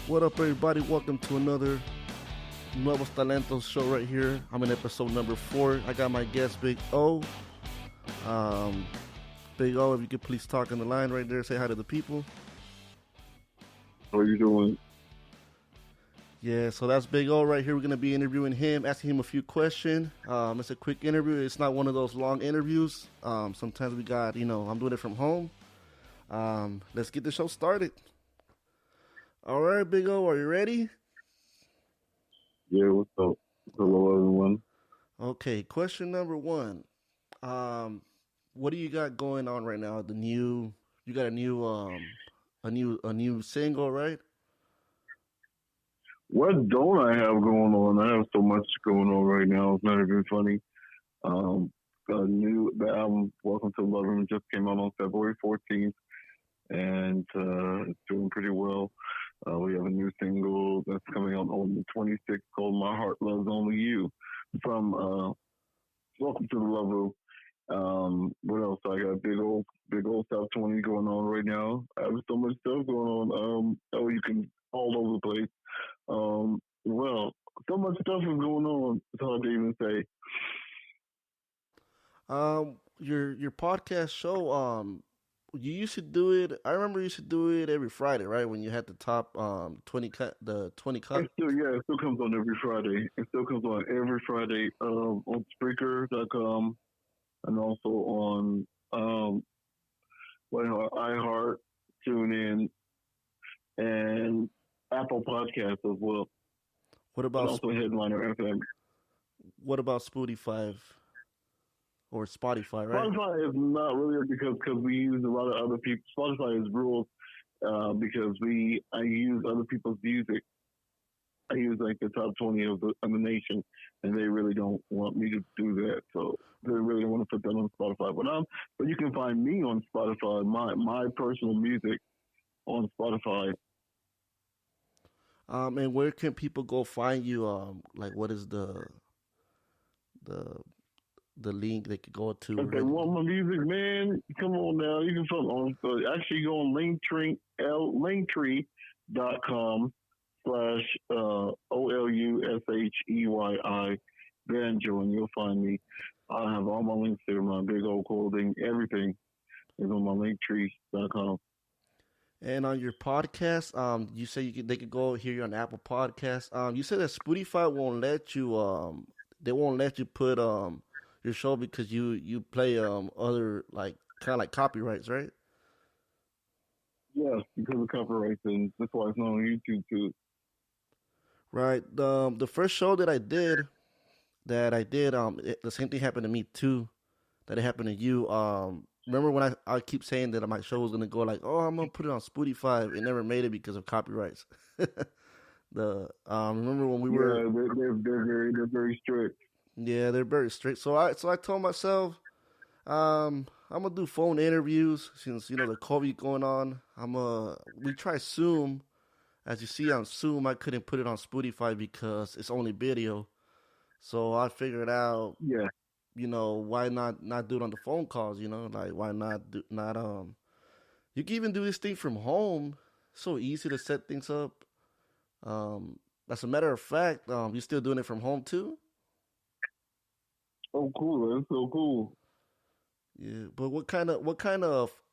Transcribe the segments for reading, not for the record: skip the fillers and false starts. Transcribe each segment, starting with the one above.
What up, everybody? Welcome to another Nuevos Talentos show right here. I'm in episode number 4. I got my guest, Big O. Um, Big O, if you could please talk on the line right there, say hi to the people. How are you doing? Yeah, so that's Big O right here. We're going to be interviewing him, asking him a few questions. It's a quick interview. It's not one of those long interviews. Sometimes we got, I'm doing it from home. Let's get the show started. All right, Big O, are you ready? Yeah, what's up? Hello, everyone. Okay, question number 1. What do you got going on right now? You got a new single, right? What don't I have going on? I have so much going on right now. It's not even funny. The album "Welcome to Love Room" just came out on February 14th, and it's doing pretty well. We have a new single that's coming out on the 26th called "My Heart Loves Only You" from "Welcome to the Love Room." What else? I got big old South 20 going on right now. I have so much stuff going on. You can all over the place. Well, so much stuff is going on. It's hard to even say. Your podcast show, you used to do it. I remember you used to do it every Friday, right? When you had the top 20 cut, the 20 cut. It still comes on every Friday. It still comes on every Friday on Spreaker.com and also on iHeart, TuneIn, and Apple Podcasts as well. What about and also Headliner FM? What about Spotify or Spotify? Right? Spotify is not really because we use a lot of other people. Spotify is rules because I use other people's music. I use like the top 20 of the nation, and they really don't want me to do that. So they really don't want to put that on Spotify. But you can find me on Spotify, my personal music on Spotify. And where can people go find you? Like, what is the link they could go to? If they want my music, man, come on now. You can find on actually go on linktree.com/OLUSHEYI Banjo, and you'll find me. I have all my links there, my big old clothing, everything is on my linktree.com. And on your podcast, you say they could go hear you on Apple Podcasts. You said that Spotify won't let you. They won't let you put your show because you play other like kind of like copyrights, right? Yeah, because of copyrights, and that's why it's not on YouTube too. Right. The first show that I did, the same thing happened to me too. That it happened to you. Remember when I keep saying that my show was gonna go like, oh, I'm gonna put it on Spotify. It never made it because of copyrights. Remember when we were? Yeah, they're very strict. Yeah, they're very strict. So I told myself, I'm gonna do phone interviews since the COVID going on. We try Zoom. As you see on Zoom, I couldn't put it on Spotify because it's only video. So I figured out, Yeah. Why not do it on the phone calls? Like why not you can even do this thing from home. So easy to set things up. As a matter of fact, you're still doing it from home too? Oh, cool! That's so cool. Yeah, but what kind of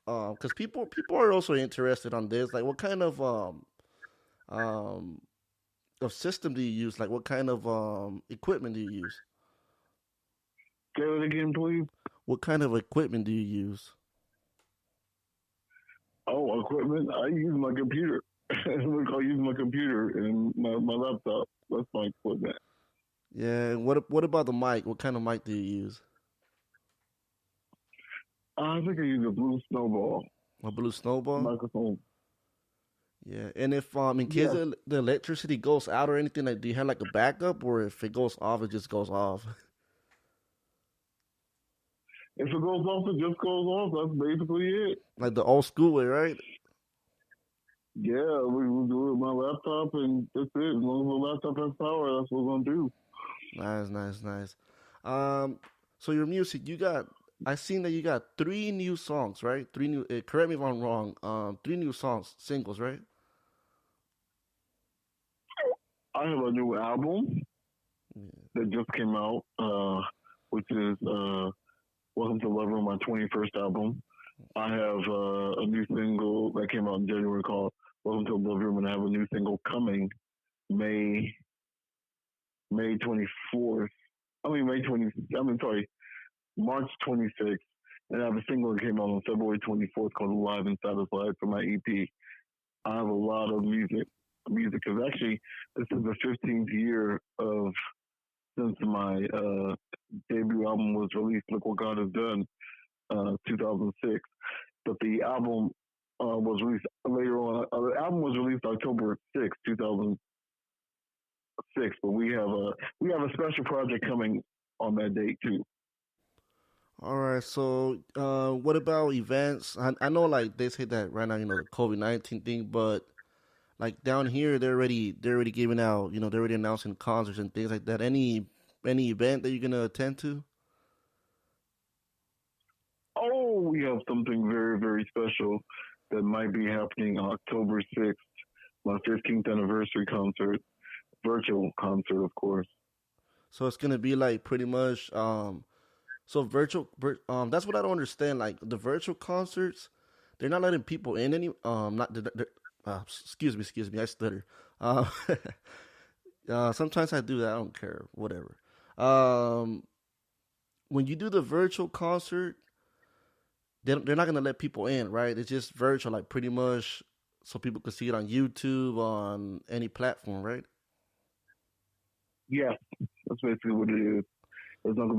because people are also interested on this. Like, what kind of system do you use? Like, what kind of equipment do you use? Say it again, please. What kind of equipment do you use? Oh, equipment. I use my computer. I use my computer and my laptop. That's my equipment. Yeah. And what about the mic? What kind of mic do you use? I think I use a Blue Snowball. A Blue Snowball microphone. Yeah. And if in case the electricity goes out or anything, like, do you have like a backup, or if it goes off, it just goes off? If it goes off, it just goes off. That's basically it. Like the old school way, right? Yeah, we will do it with my laptop, and that's it. As long as the laptop has power, that's what we're gonna do. Nice. So your music, I seen that you got 3 new songs, right? 3 new. Correct me if I'm wrong. 3 new songs, singles, right? I have a new album Yeah. that just came out, which is Welcome to Love Room, my 21st album. I have a new single that came out in January called Welcome to Love Room, and I have a new single coming May May 24th. I mean May 20. I mean sorry, March 26th. And I have a single that came out on February 24th called Alive and Satisfied for my EP. I have a lot of music because actually this is the 15th year of since my debut album was released. Look what God has done, 2006. But the album was released later on. The album was released October 6th, 2006. But we have a special project coming on that date too. All right. So, what about events? I know, like they say that right now, the COVID-19 thing, but like down here, they're already giving out, they're already announcing concerts and things like that. Any event that you're gonna attend to? Oh, we have something very very special that might be happening October 6th, my 15th anniversary concert, virtual concert, of course. So it's gonna be like pretty much, so that's what I don't understand. Like the virtual concerts, they're not letting people in any, not, excuse me, I stutter. Uh, sometimes I do that. I don't care, whatever. Um, when you do the virtual concert, they're not gonna let people in, right? It's just virtual, like pretty much, so people can see it on YouTube, on any platform, right? Yeah, that's basically what it is. It's not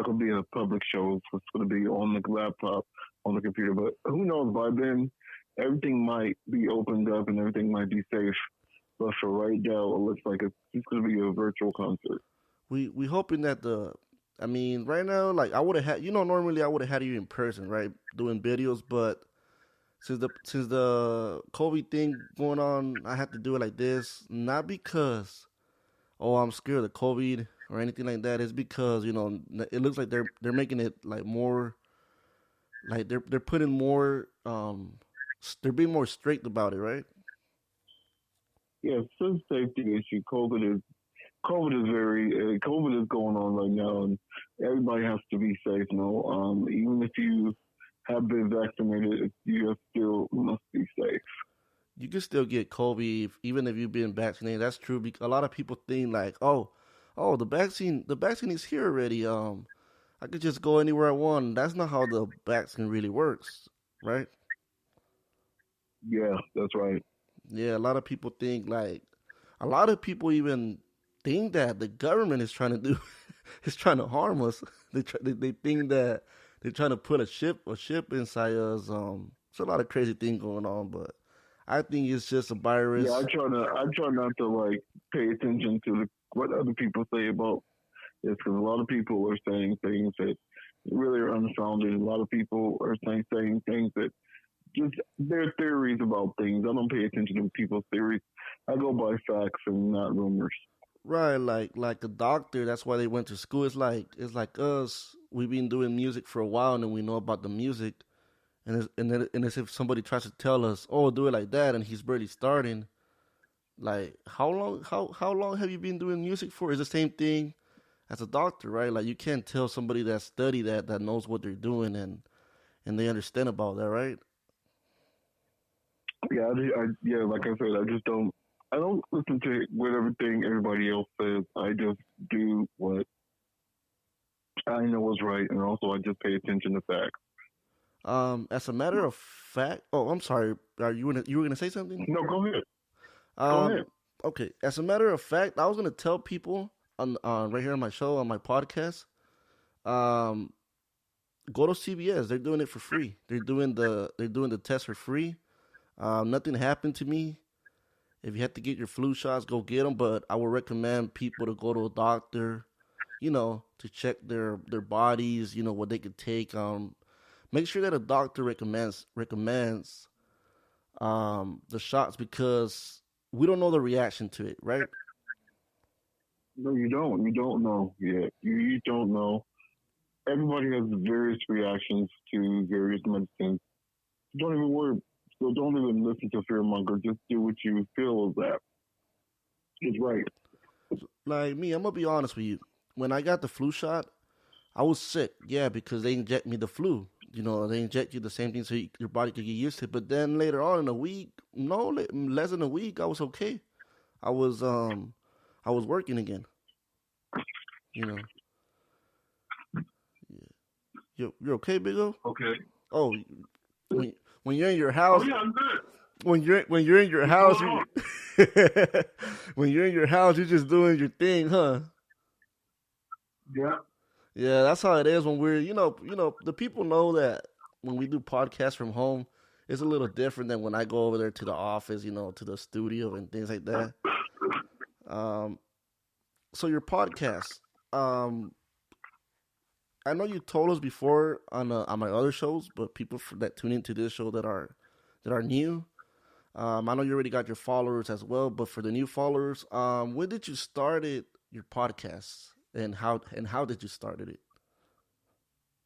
gonna be a public show. It's gonna be on the laptop, on the computer. But who knows? By then, everything might be opened up and everything might be safe. But for right now, it looks like it's just gonna be a virtual concert. We hoping that I mean, right now, like I would have had, normally I would have had you in person, right, doing videos, but since the COVID thing going on, I had to do it like this, not because I'm scared of the COVID or anything like that. It's because it looks like they're making it like more, like they're putting more, they're being more strict about it, right? Yeah, it's a safety issue. COVID is going on right now, and everybody has to be safe. Even if you have been vaccinated, you still must be safe. You can still get COVID even if you've been vaccinated. That's true. A lot of people think like, oh, the vaccine is here already. I could just go anywhere I want. That's not how the vaccine really works, right? Yeah, that's right. Yeah, a lot of people think like, a lot of people even think that the government is trying to do, is trying to harm us. They think that they're trying to put a ship inside us. It's a lot of crazy thing going on, but I think it's just a Yeah, virus. I try not to like pay attention to what other people say about this because a lot of people are saying things that really are unfounded. A lot of people are saying things that just their theories about things. I don't pay attention to people's theories. I go by facts and not rumors. Right, like a doctor. That's why they went to school. It's like us. We've been doing music for a while, and we know about the music. And it's if somebody tries to tell us, "Oh, do it like that," and he's barely starting. Like, how long have you been doing music for? It's the same thing as a doctor, right? Like, you can't tell somebody that study that knows what they're doing and they understand about that, right? Yeah, yeah, like I said, I just don't. I don't listen to what everything everybody else says. I just do what I know is right, and also I just pay attention to facts. As a matter of fact, oh, I'm sorry. Are you were gonna say something? No, go ahead. Go Um, ahead. okay. As a matter of fact, I was gonna tell people on right here on my show on my podcast. Um, go to CVS. They're doing it for free. They're doing the test for free. Nothing happened to me. If you have to get your flu shots, go get them. But I would recommend people to go to a doctor, to check their bodies. What they could take. Make sure that a doctor recommends the shots because we don't know the reaction to it, right? No, you don't. You don't know yet. You don't know. Everybody has various reactions to various medicines. Don't even worry. So don't even listen to fearmonger. Just do what you feel is that. It's right. Like me, I'm gonna be honest with you. When I got the flu shot, I was sick. Yeah, because they inject me the flu. You know, they inject you the same thing so your body could get used to it. But then later on in a week, no, less than a week, I was okay. I was um, I was working again. You know, you're okay, Big O. Okay. Oh, when when you're in your Oh house, yeah, I'm good. when you're in your What's going house, on? you when you're in your house, you're just doing your thing, huh? Yeah. Yeah, that's how it is when we're, the people know that when we do podcasts from home, it's a little different than when I go over there to the office, to the studio and things like that. Um, so your podcast, um, I know you told us before on my other shows, but people that tune into this show that are new, I know you already got your followers as well, but for the new followers, when did you started your podcast and how did you started it?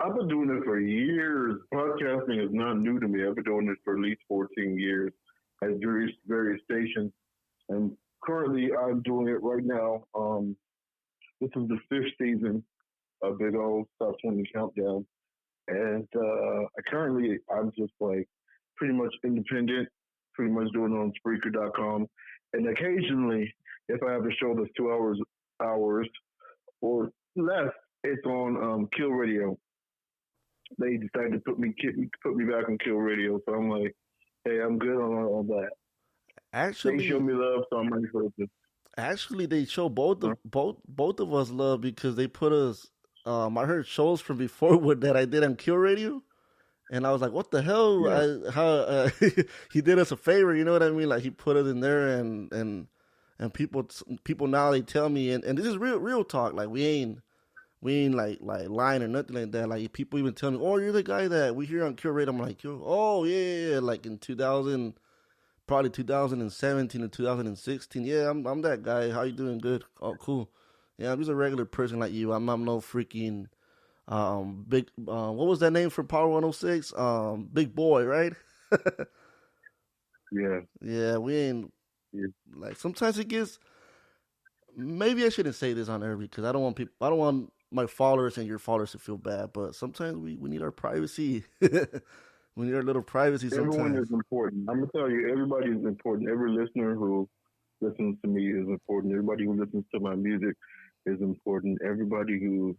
I've been doing this for years. Podcasting is not new to me. I've been doing this for at least 14 years at various stations. And currently, I'm doing it right now. This is the fifth season of Big O Top 20 Countdown. And I'm just like pretty much independent, pretty much doing it on Spreaker.com. And occasionally, if I have a show that's 2 hours or less, it's on Kill Radio. They decided to put me back on Kill Radio, so I'm like, hey, I'm good on all that. They show Actually, me love, so I'm ready for this. Actually, they show both Huh? of both of us love because they put us. I heard shows from before that I did on Kill Radio, and I was like, "What the hell?" Yeah, How he did us a favor, you know what I mean? Like he put it in there, and people now they tell me, and this is real talk. Like we ain't like lying or nothing like that. Like people even tell me, "Oh, you're the guy that we hear on Kill Radio." I'm like, "Yo, oh yeah." Like in 2000, probably 2017 or 2016. Yeah, I'm that guy. How you doing? Good. Oh, cool. Yeah, I'm just a regular person like you. I'm no freaking big. What was that name for Power 106? Big Boy, right? yeah, Yeah, we ain't yeah. like. Sometimes it gets. Maybe I shouldn't say this on air because I don't want people. I don't want my followers and your followers to feel bad. But sometimes we need our privacy. We need our little privacy Everyone sometimes. is important. I'm gonna tell you, everybody is important. Every listener who listens to me is important. Everybody who listens to my music is important. Everybody who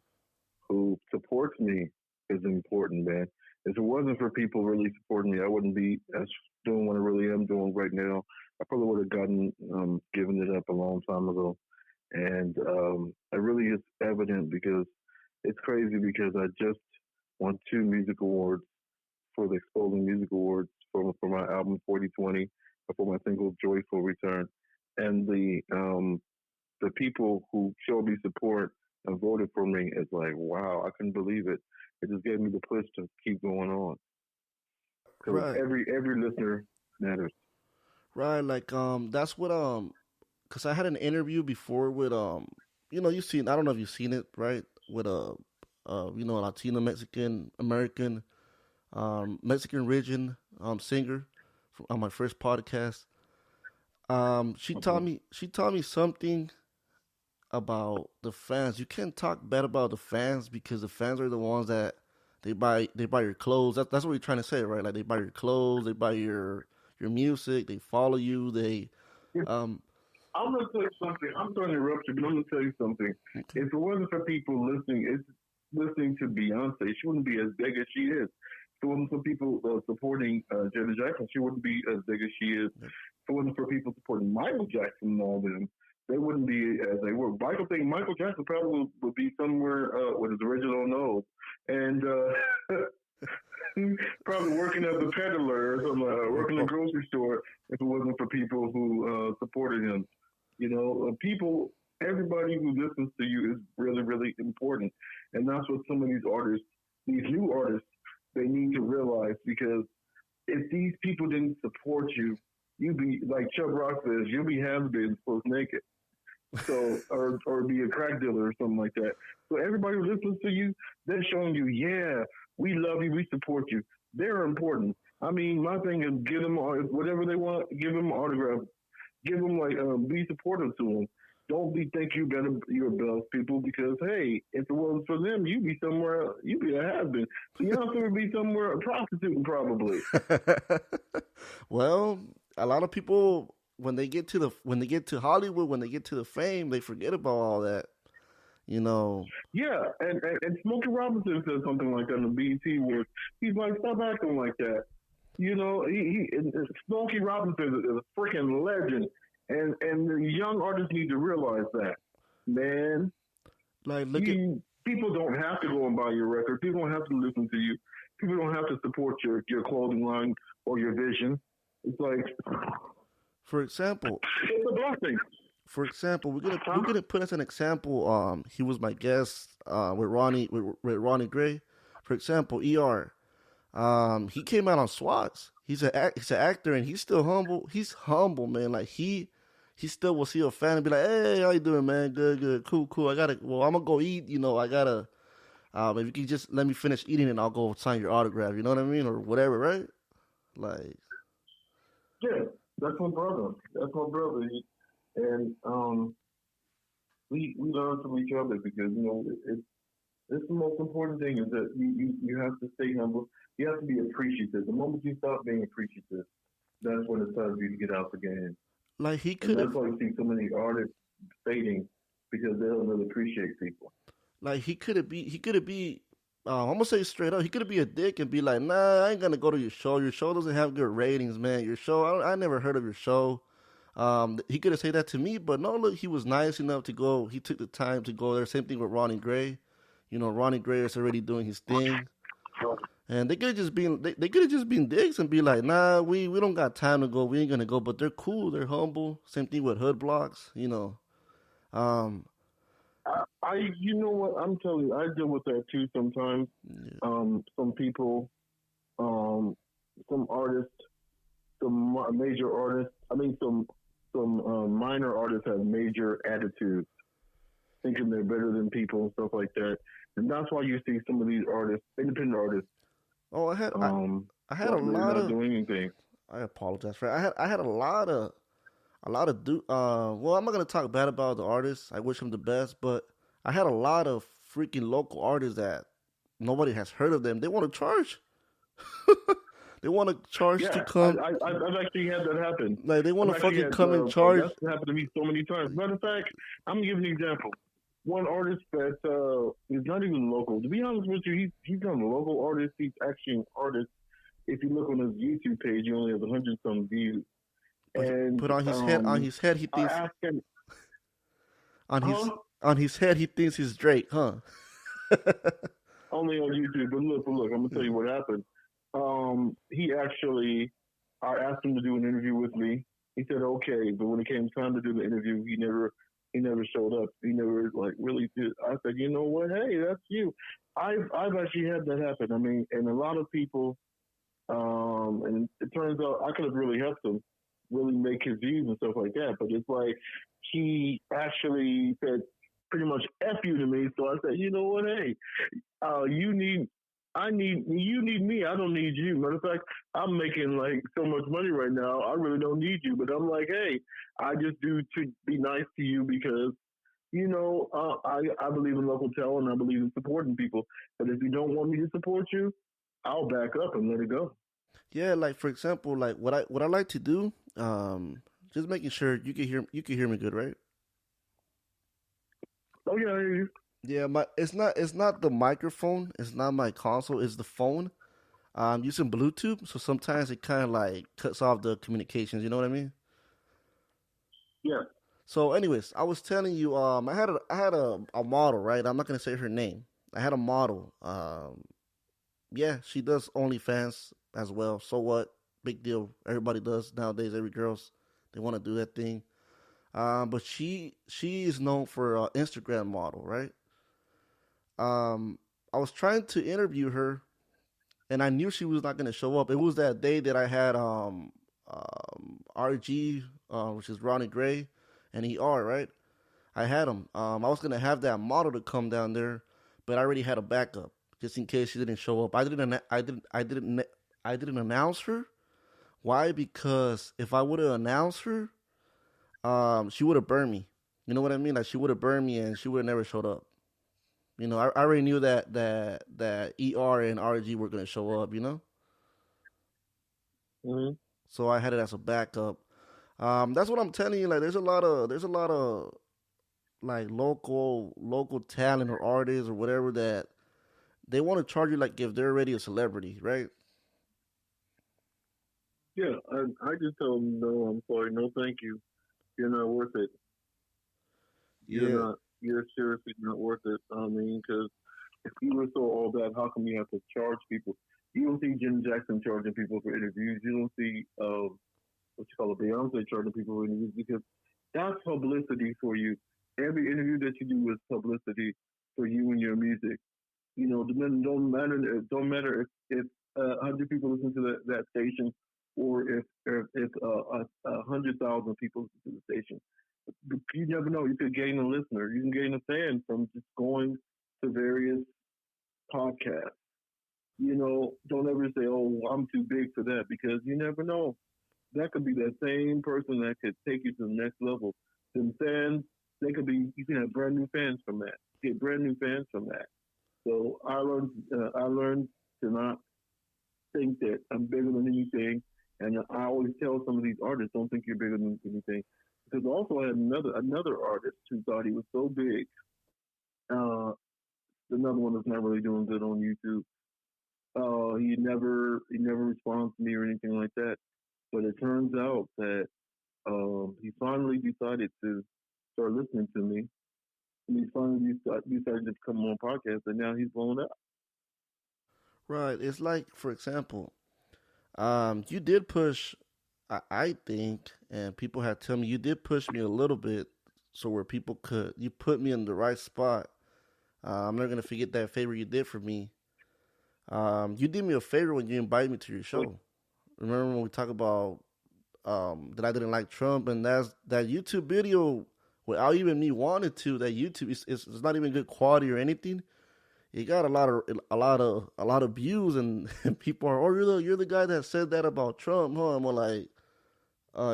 supports me is important, man. If it wasn't for people really supporting me, I wouldn't be as doing what I really am doing right now. I probably would have given it up a long time ago. And it really is evident because it's crazy because I just won two music awards for the Exposing Music Awards for my album 4020, for my single Joyful Return. And the people who showed me support and voted for me is like, wow, I couldn't believe it. It just gave me the push to keep going on because Right, every listener matters. right. Like that's what because I had an interview before with you've seen, I don't know if you've seen it, right, with a Latino Mexican American Mexican region singer on my first podcast. Okay. She taught me something about the fans. You can't talk bad about the fans because the fans are the ones that they buy your clothes. That's what we're trying to say, right? Like they buy your clothes, they buy your music, they follow you, they um I'm gonna tell you something. I'm sorry to interrupt you, but I'm gonna tell you something. If it wasn't for people listening to Beyonce, she wouldn't be as big as she is. If it wasn't for people supporting Janet Jackson, she wouldn't be as big as she is. If it wasn't for people supporting Michael Jackson and all them, they wouldn't be as they were. Michael Jackson probably would be somewhere with his original nose, and probably working as a peddler or something, working in a grocery store if it wasn't for people who supported him. People, everybody who listens to you is really, really important. And that's what some of these artists, these new artists, they need to realize because if these people didn't support you, you'd be, like Chubb Rock says, you'll be has-been post naked. So, or be a crack dealer or something like that. So everybody who listens to you, they're showing you, yeah, we love you, we support you. They're important. I mean, my thing is give them whatever they want, give them an autograph. give them like be supportive to them. Don't be think you're above people because hey, if it was for them, you'd be somewhere, you'd be a has been. So you have to be somewhere prostituting probably. Well, a lot of people when they get to Hollywood, when they get to the fame, they forget about all that. You know, Yeah, and Smokey Robinson said something like that in the BET where he's like, stop acting like that. You know, and Smokey Robinson is a freaking legend, and the young artists need to realize that, man. like look at People don't have to go and buy your record. People don't have to listen to you. People don't have to support your clothing line or your vision. It's like for example, it's a blessing. for example, we're Huh? gonna put as an example. He was my guest with Ronnie Gray. For example, ER. He came out on SWATs. He's an actor and he's still humble. He's humble, man. Like he still will see a fan and be like, "Hey, how you doing, man? Good, good, cool, cool. I gotta. Well, I'm gonna go eat. You know, I gotta. If you can just let me finish eating and I'll go sign your autograph. You know what I mean, or whatever, right? Like, Yeah, that's my brother. That's my brother. And we learn from each other because it's the most important thing is that you have to stay humble. You have to be appreciative. The moment you stop being appreciative, that's when it's time for you to get out the game. like he And could that's have, why you see so many artists fading because they don't really appreciate people. he could have be. I'm gonna say it straight up. He could be a dick and be like, "Nah, I ain't gonna go to your show. Your show doesn't have good ratings, man. Your show, I never heard of your show." He could have said that to me, but no, look, he was nice enough to go. He took the time to go there. Same thing with Ronnie Gray. You know, Ronnie Gray is already doing his thing, and they could have just been they could have just been dicks and be like, nah, we don't got time to go. We ain't gonna go. But they're cool. They're humble. Same thing with Hood Blocks. You know, um, You know what? I'm telling you, I deal with that too sometimes. yeah. Some people, um, some artists, some major artists. I mean, some minor artists have major attitudes, thinking they're better than people and stuff like that. And that's why you see some of these artists, independent artists, Oh, I had a like they're lot not of. doing anything. I apologize for. I had a lot of do. Well, I'm not gonna talk bad about the artists. I wish them the best, but I had a lot of freaking local artists that nobody has heard of them. They want to charge. They want to charge to Yeah, come. I've actually had that happen. Like they want I've to actually fucking had come and charge. that's happened to me so many times. Matter of fact, I'm gonna give you an example. One artist that is not even local. To be honest with you, he's not a local artist. He's actually an artist. If you look on his YouTube page, he only has 100 some views. And But on his head, he I thinks asked him, on his huh? on his head he thinks he's Drake, huh? Only on YouTube. But look, I'm gonna tell you what happened. He actually, I asked him to do an interview with me. He said okay, but when it came time to do the interview, he never showed up. He never like really did. I said, you know what? Hey, that's you. I've actually had that happen. I mean, and a lot of people. And it turns out I could have really helped him really make his views and stuff like that. But it's like he actually said pretty much F you to me. So I said, you know what? Hey, you need, you need me. I don't need you. Matter of fact, I'm making like so much money right now. I really don't need you. But I'm like, hey, I just do to be nice to you because I believe in local talent. I believe in supporting people. But if you don't want me to support you, I'll back up and let it go. Yeah, like for example, like what I like to do, just making sure you can hear me good, right? Oh yeah, I hear you. Yeah, my it's not the microphone, it's not my console, it's the phone. I'm using Bluetooth, so sometimes it kind of like cuts off the communications. You know what I mean? Yeah. So, anyways, I was telling you, I had a model, right? I'm not gonna say her name. I had a model. Yeah, she does OnlyFans as well. So what? Big deal. Everybody does nowadays. Every girls they want to do that thing. But she is known for Instagram model, right? I was trying to interview her, and I knew she was not gonna show up. It was that day that I had RG, which is Ronnie Gray, and ER, right? I had him. I was gonna have that model to come down there, but I already had a backup just in case she didn't show up. I didn't announce her. Why? Because if I would have announced her, she would have burned me. You know what I mean? Like she would have burned me, and she would have never showed up. You know, I already knew that ER and RG were gonna show up. You know, Hmm. so I had it as a backup. That's what I'm telling you. Like, there's a lot of like local talent or artists or whatever that they want to charge you like if they're already a celebrity, right? Yeah, I just tell them no. I'm sorry, no, thank you. You're not worth it. You're Yeah, not. You're seriously not worth it. I mean, because if you were so all that, how come you have to charge people? You don't see Jim Jackson charging people for interviews. You don't see what you call it, Beyonce charging people for interviews because that's publicity for you. Every interview that you do is publicity for you and your music. You know, don't matter if 100 people listen to that station or if 100,000 people listen to the station. You never know. You could gain a listener. You can gain a fan from just going to various podcasts. You know, don't ever say, "Oh, I'm too big for that," because you never know. That could be that same person that could take you to the next level. Then fans, they could be. You can have brand new fans from that. Get brand new fans from that. So I learned to not think that I'm bigger than anything. And I always tell some of these artists, don't think you're bigger than anything. Because also I had another artist who thought he was so big. Uh, another one that's not really doing good on YouTube. He never responds to me or anything like that. But it turns out that he finally decided to start listening to me. And he finally decided to come on podcast, and now he's blown up. right. It's like, for example, you did push. I think, and people had told me you did push me a little bit, so where people could you put me in the right spot. I'm not gonna forget that favor you did for me. You did me a favor when you invited me to your But show. Remember when we talked about that I didn't like Trump, and that's that YouTube video without even me wanted to. That YouTube is not even good quality or anything. It got a lot of views, and, and people are, oh, you're the guy that said that about Trump, huh? I'm like,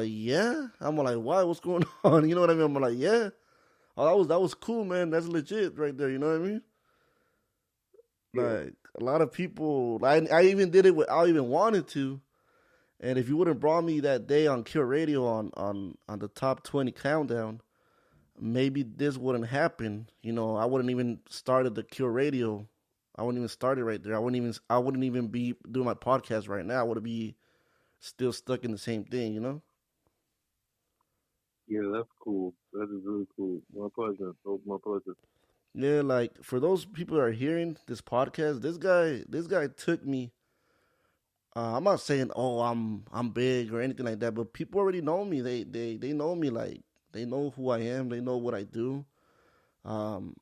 yeah. I'm like, why? What's going on? You know what I mean? I'm like, yeah. Oh, that was cool, man. That's legit right there. You know what I mean? yeah, Like a lot of people, I even did it without even wanting to. And if you wouldn't brought me that day on Cure Radio on the top 20 countdown, maybe this wouldn't happen. You know, I wouldn't even started the Cure Radio. I wouldn't even start it right there. I wouldn't even be doing my podcast right now. I would be still stuck in the same thing. You know? yeah, that's cool. That is really cool. My pleasure. Oh, my pleasure. Yeah. Like for those people that are hearing this podcast, this guy took me. I'm not saying I'm big or anything like that, but people already know me. They know me. Like they know who I am. They know what I do. Um,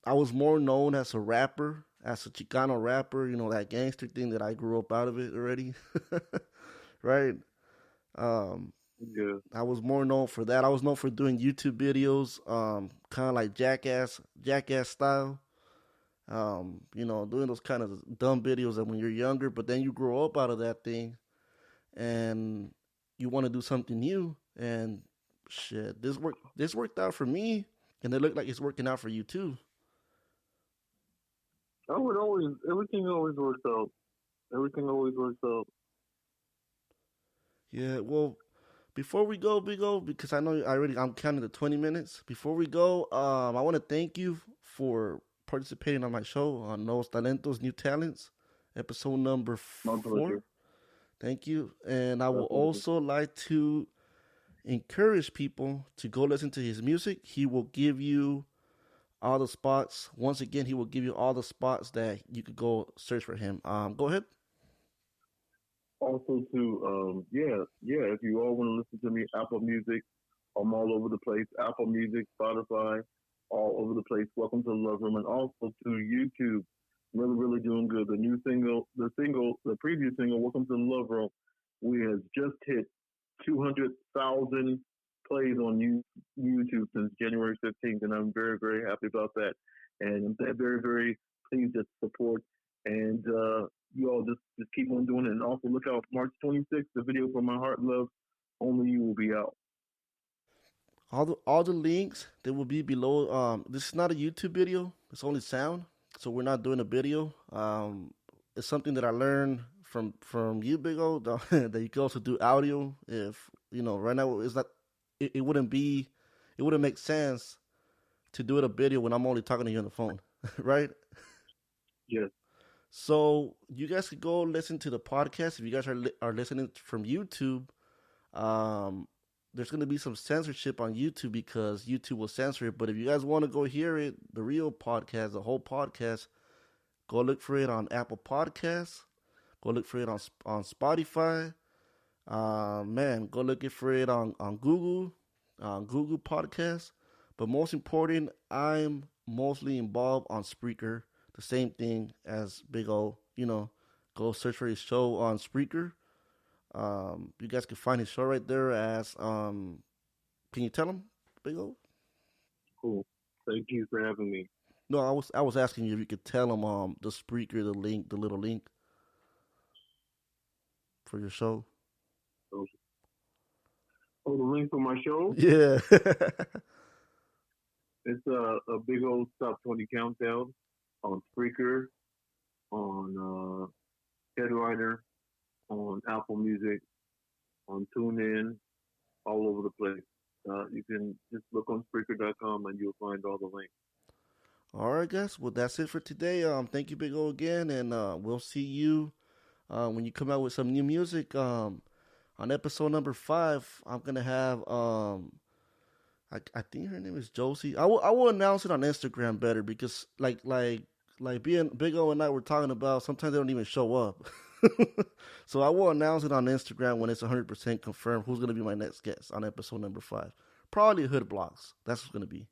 I was more known as a rapper, as a Chicano rapper. You know that gangster thing that I grew up out of it already, right? Um, Yeah. I was more known for that. I was known for doing YouTube videos, kind of like jackass style. You know, doing those kind of dumb videos that when you're younger, but then you grow up out of that thing and you want to do something new. And shit, this worked out for me, and it looked like it's working out for you too. I would always, everything always works out. Everything always works out. Yeah, well, before we go, Big O, because I know I'm counting the 20 minutes. Before we go, I want to thank you for participating on my show on Nuevos Talentos, New Talents, episode number My pleasure. 4. Thank you. And I My would pleasure. also like to encourage people to go listen to his music. He will give you all the spots. Once again, he will give you all the spots that you could go search for him. Go ahead. Also, too, yeah, if you all want to listen to me, Apple Music, I'm all over the place. Apple Music, Spotify, all over the place. Welcome to the Love Room. And also to YouTube. Really, really doing good. The previous single, Welcome to the Love Room, we have just hit 200,000 plays on YouTube since January 15th, and I'm very, very happy about that. And I'm very, very pleased at the support. And you all just keep on doing it. And also look out March 26th, the video for My Heart Love, Only You will be out. All the links they will be below. This is not a YouTube video. It's only sound, so we're not doing a video. It's something that I learned from you, Big O, that you can also do audio. If right now it's not, it wouldn't be, it wouldn't make sense to do it a video when I'm only talking to you on the phone, right? Yes. So you guys could go listen to the podcast if you guys are listening from YouTube. Um, there's gonna be some censorship on YouTube because YouTube will censor it. But if you guys want to go hear it, the real podcast, the whole podcast, go look for it on Apple Podcasts. Go look for it on Spotify. Man, go look for it on Google Podcasts. But most important, I'm mostly involved on Spreaker. The same thing as Big O. Go search for his show on Spreaker. You guys can find his show right there as Can you tell him, Big O? Cool. Thank you for having me. No, I was asking you if you could tell him the Spreaker, the link, the little link for your show. Oh, the link for my show? Yeah. It's a big old top 20 countdown on Spreaker, on Headliner, on Apple Music, on TuneIn, all over the place. You can just look on Spreaker.com and you'll find all the links. All right, guys. Well, that's it for today. Thank you, Big O, again, and we'll see you when you come out with some new music. On episode number 5, I'm gonna have I think her name is Josie. I will announce it on Instagram better because like being Big O and I were talking about, sometimes they don't even show up. So I will announce it on Instagram when it's 100% confirmed who's gonna be my next guest on episode number 5. Probably Hood Blocks. That's what's gonna be.